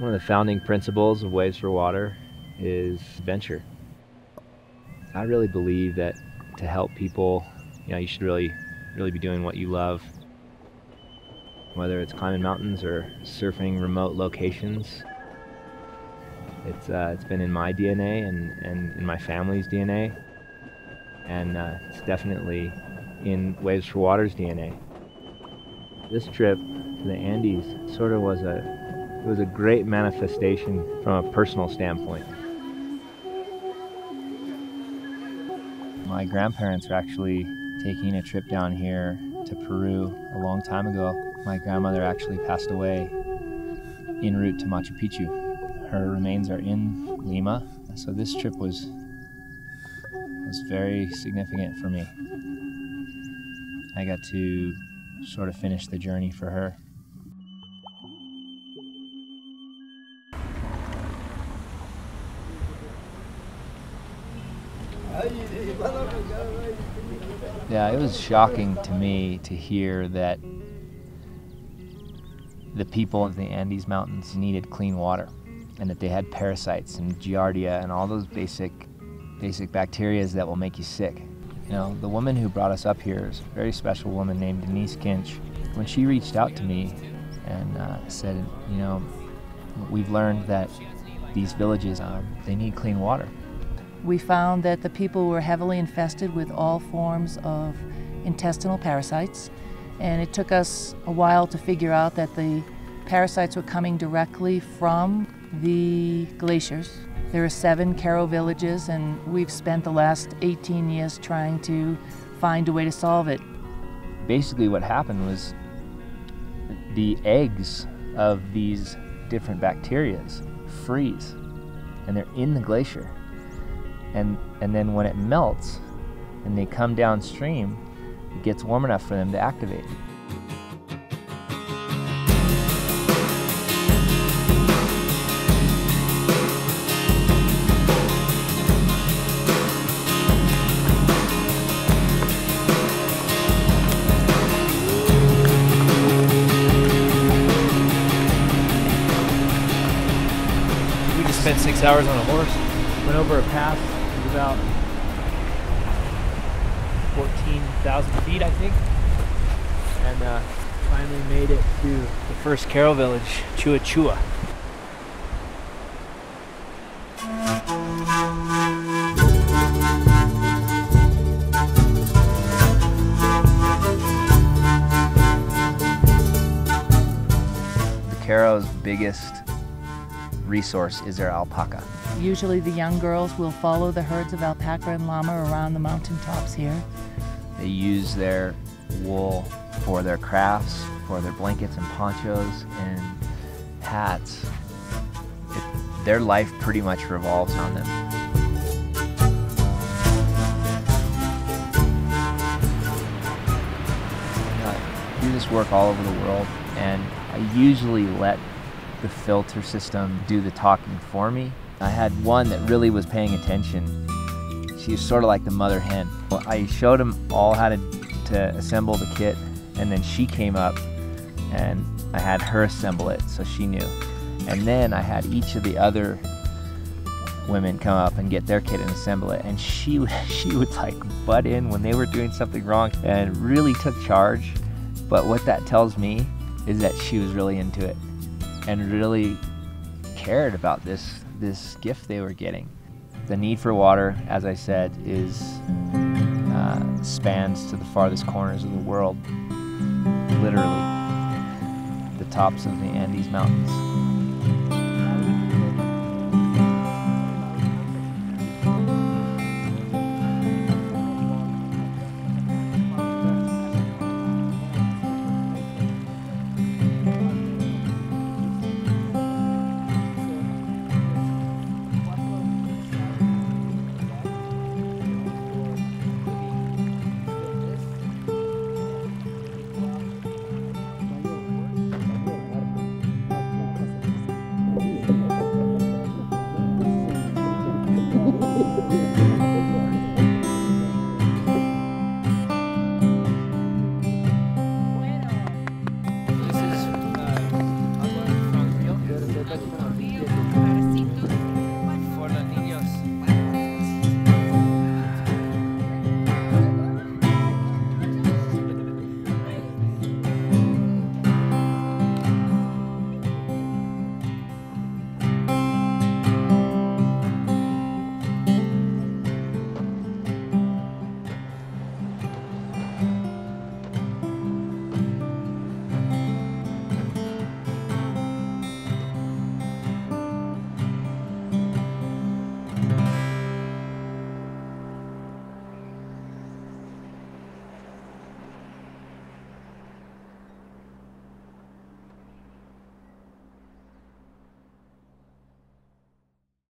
One of the founding principles of Waves for Water is adventure. I really believe that to help people, you should really be doing what you love. Whether it's climbing mountains or surfing remote locations, it's been in my DNA and in my family's DNA, and it's definitely in Waves for Water's DNA. This trip to the Andes sort of was a great manifestation from a personal standpoint. My grandparents were actually taking a trip down here to Peru a long time ago. My grandmother actually passed away en route to Machu Picchu. Her remains are in Lima, so this trip was very significant for me. I got to sort of finish the journey for her. Yeah, it was shocking to me to hear that the people of the Andes Mountains needed clean water, and that they had parasites and giardia and all those basic bacteria that will make you sick. The woman who brought us up here is a very special woman named Denise Kinch. When she reached out to me and said, we've learned that these villages, they need clean water. We found that the people were heavily infested with all forms of intestinal parasites, and it took us a while to figure out that the parasites were coming directly from the glaciers. There are 7 Karo villages, and we've spent the last 18 years trying to find a way to solve it. Basically what happened was the eggs of these different bacteria freeze, and they're in the glacier. And then when it melts and they come downstream, it gets warm enough for them to activate. We just spent 6 hours on a horse, went over a path about 14,000 feet, I think, and finally made it to the first Karo village, Chua Chua. The Karo's biggest resource is their alpaca. Usually the young girls will follow the herds of alpaca and llama around the mountaintops here. They use their wool for their crafts, for their blankets and ponchos and hats. Their life pretty much revolves on them. I do this work all over the world, and I usually let the filter system do the talking for me. I had one that really was paying attention. She was sort of like the mother hen. I showed them all how to assemble the kit, and then she came up and I had her assemble it so she knew. And then I had each of the other women come up and get their kit and assemble it, and she would like butt in when they were doing something wrong and really took charge. But what that tells me is that she was really into it and really cared about this gift they were getting. The need for water, as I said, spans to the farthest corners of the world, literally, the tops of the Andes Mountains.